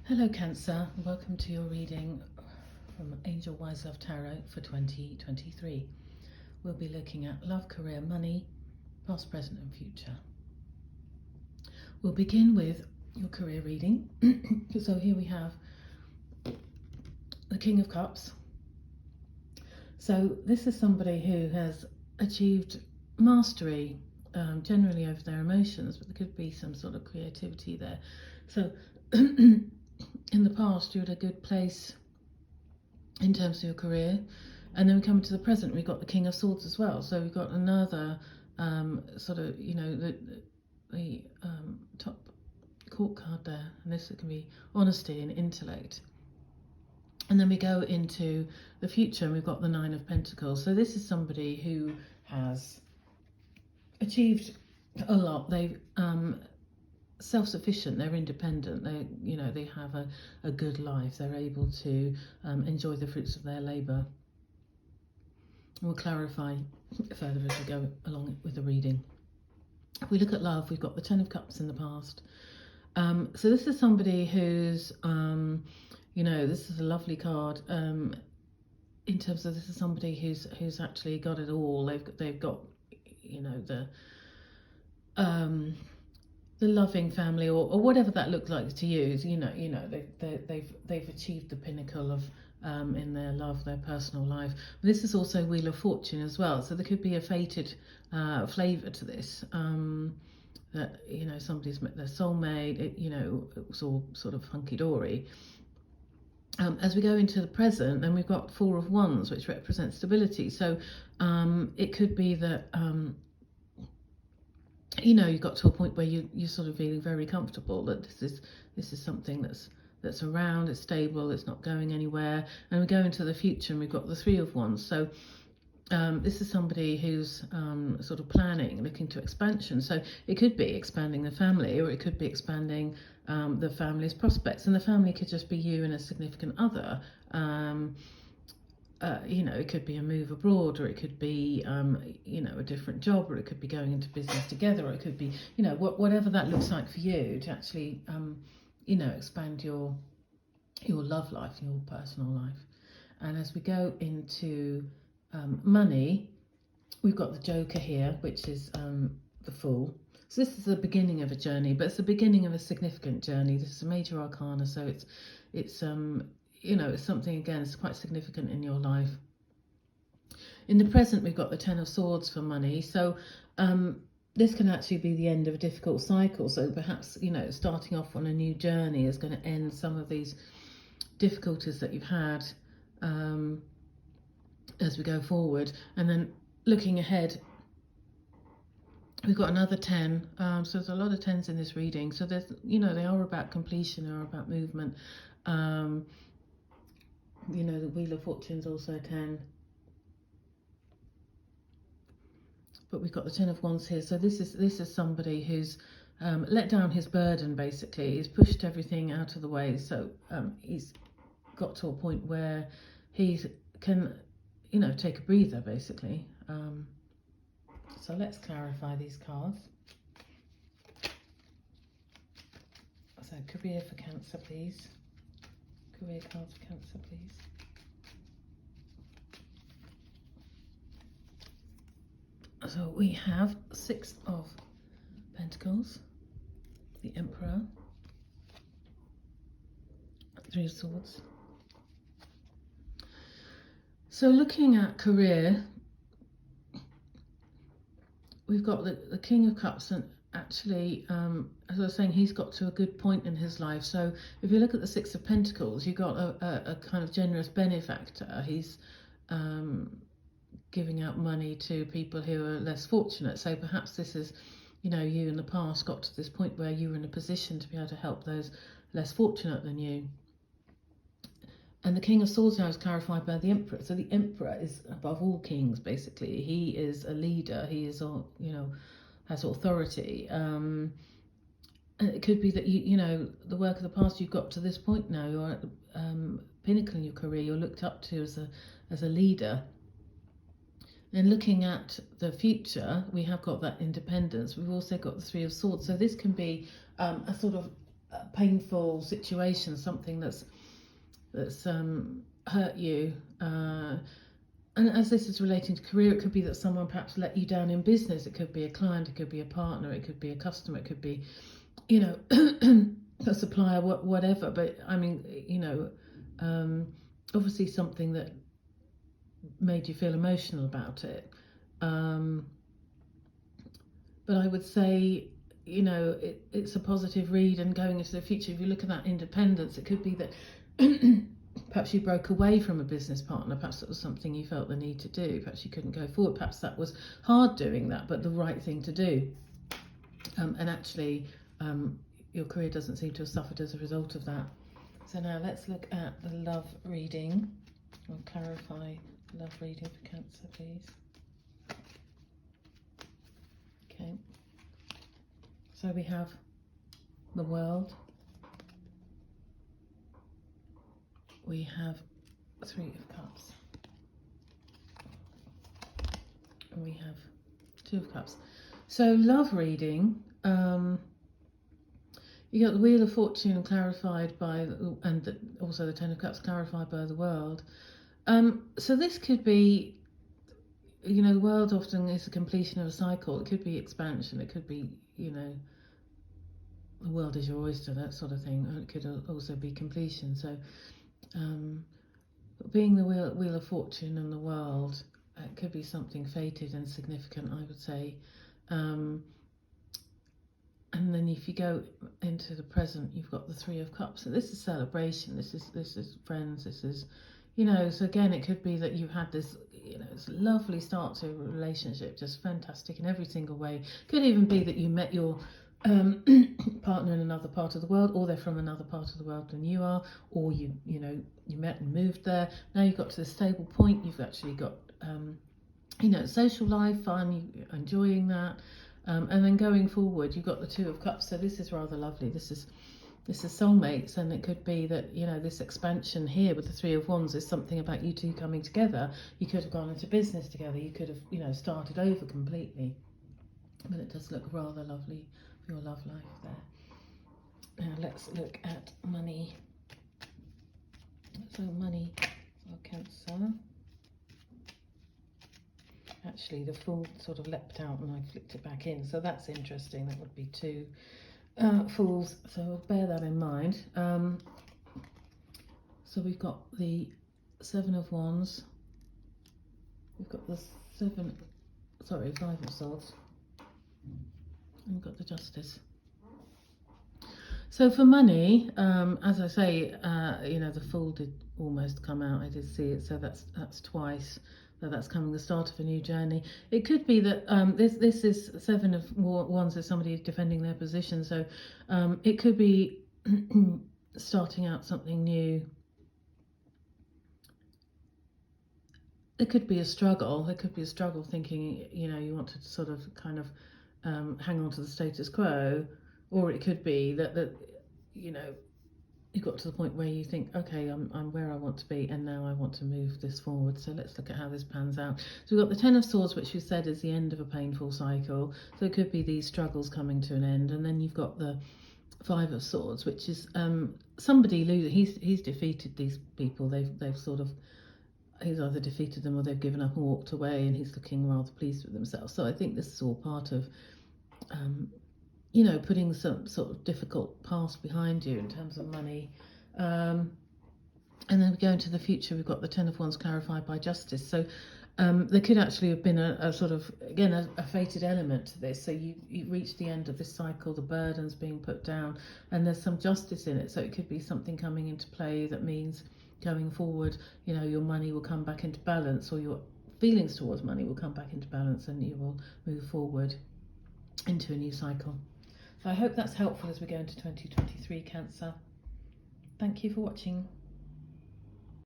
Hello Cancer, welcome to your reading from Angel Wise Love Tarot for 2023. We'll be looking at love, career, money, past, present and future. We'll begin with your career reading. So here we have the King of Cups. So this is somebody who has achieved mastery generally over their emotions, but there could be some sort of creativity there. So in the past, you're at a good place in terms of your career, and then we come to the present. We've got the King of Swords as well, so we've got another sort of, you know, the top court card there, and this can be honesty and intellect. And then we go into the future, and we've got the Nine of Pentacles. So this is somebody who has achieved a lot. They've self-sufficient, they're independent, they have a good life, they're able to enjoy the fruits of their labour. We'll clarify further as we go along with the reading. If we look at love, we've got the Ten of Cups in the past. So this is somebody who's this is a lovely card in terms of this is somebody who's actually got it all. They've got the loving family, or whatever that looks like to you. They've achieved the pinnacle of in their love, their personal life. But this is also Wheel of Fortune as well, so there could be a fated flavour to this, that somebody's met their soulmate. It was all sort of hunky-dory. As we go into the present, then we've got Four of Wands, which represents stability. So it could be that you got to a point where you're sort of feeling very comfortable that this is something that's around, it's stable, it's not going anywhere. And we go into the future, and we've got the Three of Wands. So this is somebody who's sort of planning, looking to expansion. So it could be expanding the family, or it could be expanding the family's prospects. And the family could just be you and a significant other. It could be a move abroad, or it could be, a different job, or it could be going into business together, or it could be, whatever that looks like for you to actually, expand your love life, your personal life. And as we go into money, we've got the Joker here, which is the Fool. So this is the beginning of a journey, but it's the beginning of a significant journey. This is a major arcana, so it's it's something, again, it's quite significant in your life. In the present, we've got the Ten of Swords for money. So this can actually be the end of a difficult cycle. So perhaps, starting off on a new journey is going to end some of these difficulties that you've had as we go forward. And then looking ahead, we've got another 10. So there's a lot of 10s in this reading. So there's, they are about completion, they are about movement. The Wheel of Fortune is also a 10. But we've got the Ten of Wands here. So this is somebody who's let down his burden, basically. He's pushed everything out of the way. So he's got to a point where he can, take a breather, basically. So let's clarify these cards. So career for Cancer, please. Career cards for Cancer, please. So we have Six of Pentacles, the Emperor, Three of Swords. So looking at career, we've got the King of Cups, and actually, as I was saying, he's got to a good point in his life. So if you look at the Six of Pentacles, you've got a kind of generous benefactor. He's giving out money to people who are less fortunate. So perhaps this is, you in the past got to this point where you were in a position to be able to help those less fortunate than you. And the King of Swords now is clarified by the Emperor. So the Emperor is above all kings, basically. He is a leader. He is, has authority. And it could be that the work of the past, you've got to this point now. You're at the pinnacle in your career. You're looked up to as a leader. And looking at the future, we have got that independence. We've also got the Three of Swords. So this can be a sort of a painful situation, something that's hurt you. And as this is relating to career, it could be that someone perhaps let you down in business. It could be a client, it could be a partner, it could be a customer, it could be, you know, a supplier, whatever. But I mean, you know, obviously something that made you feel emotional about it. But I would say, you know, it's a positive read, and going into the future, if you look at that independence, it could be that perhaps you broke away from a business partner, perhaps it was something you felt the need to do, perhaps you couldn't go forward, perhaps that was hard doing that, but the right thing to do. And actually, your career doesn't seem to have suffered as a result of that. So now let's look at the love reading. I'll clarify love reading for Cancer, please. Okay. So we have the World. We have Three of Cups. And we have Two of Cups. So love reading, you got the Wheel of Fortune clarified by, also the Ten of Cups clarified by the World. So this could be, you know, the world often is a completion of a cycle. It could be expansion. It could be, you know, the world is your oyster, that sort of thing. It could also be completion. So being the wheel of Fortune and the World, it could be something fated and significant, I would say. And then if you go into the present, you've got the Three of Cups. So this is celebration. This is friends. This is, you know, so again, it could be that you've had this, you know, this lovely start to a relationship, just fantastic in every single way. Could even be that you met your partner in another part of the world, or they're from another part of the world than you are, or you met and moved there. Now you've got to the stable point. You've actually got, you know, social life, fun, you enjoying that. And then going forward, you've got the Two of Cups. So this is rather lovely. This is soulmates, and it could be that, you know, this expansion here with the Three of Wands is something about you two coming together. You could have gone into business together. You could have, you know, started over completely. But it does look rather lovely for your love life there. Now let's look at money. So money for Cancer. Actually, the Fool sort of leapt out and I flicked it back in, so that's interesting. That would be two Fools, so we'll bear that in mind. So we've got the Seven of Wands, we've got the Five of Swords, and we've got the Justice. So for money, as I say, you know, the Fool did almost come out. I did see it, so that's twice. So that's coming the start of a new journey. It could be that this is Seven of Wands is somebody defending their position. So it could be starting out something new. It could be a struggle. There could be a struggle thinking, you know, you want to sort of kind of hang on to the status quo, or it could be that you know, you got to the point where you think, okay, I'm where I want to be, and now I want to move this forward. So let's look at how this pans out. So we've got the Ten of Swords, which you said is the end of a painful cycle. So it could be these struggles coming to an end. And then you've got the Five of Swords, which is somebody losing. He's defeated these people. They've sort of, he's either defeated them or they've given up and walked away, and he's looking rather pleased with themselves. So I think this is all part of you know, putting some sort of difficult past behind you in terms of money. And then we go into the future, we've got the Ten of Wands clarified by Justice. So there could actually have been a sort of, again, a fated element to this. So you reach the end of this cycle, the burden's being put down, and there's some justice in it. So it could be something coming into play that means going forward, you know, your money will come back into balance, or your feelings towards money will come back into balance, and you will move forward into a new cycle. So I hope that's helpful as we go into 2023, Cancer. Thank you for watching.